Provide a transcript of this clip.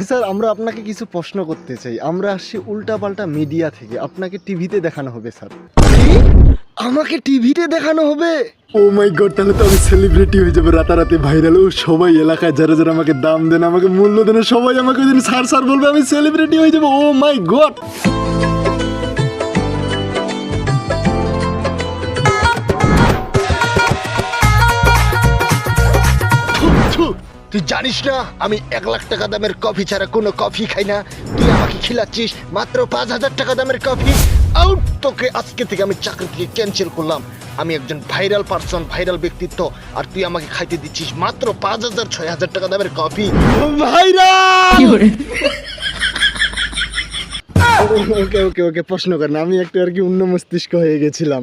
Sir আমরা আপনাকে কিছু প্রশ্ন করতে চাই। আমরা আসছি উল্টাপাল্টা মিডিয়া থেকে, আপনাকে টিভিতে দেখানো হবে স্যার। কি? আমাকে টিভিতে দেখানো হবে? ও মাই গড, তাহলে তো আমি সেলিব্রিটি হয়ে যাবো, রাতারাতি ভাইরাল। ও সবাই এলাকায় যারা যারা আমাকে দাম দেন, আমাকে মূল্য দেন, সবাই আমাকে ওই দিন স্যার স্যার বলবে, আমি সেলিব্রিটি হয়ে যাবো। ও মাই গড। তুই জানিস না আমি 1,00,000 টাকা দামের কফি ছাড়া কোনো কফি খাই না। তুই আমাকে খিলাচ্ছিস মাত্র 5,000 টাকা দামের কফি। আউট! তোকে আজকে থেকে আমি চাকরি থেকে ক্যান্সেল করলাম। আমি একজন ভাইরাল পারসন, ভাইরাল ব্যক্তিত্ব, আর তুই আমাকে খাইতে দিচ্ছিস মাত্র 5,000 6,000 টাকা দামের কফি। ভাইরাল! ওকে ওকে ওকে, প্রশ্ন করেন। আমি একটু আর কি উন্ন মস্তিষ্ক হয়ে গেছিলাম।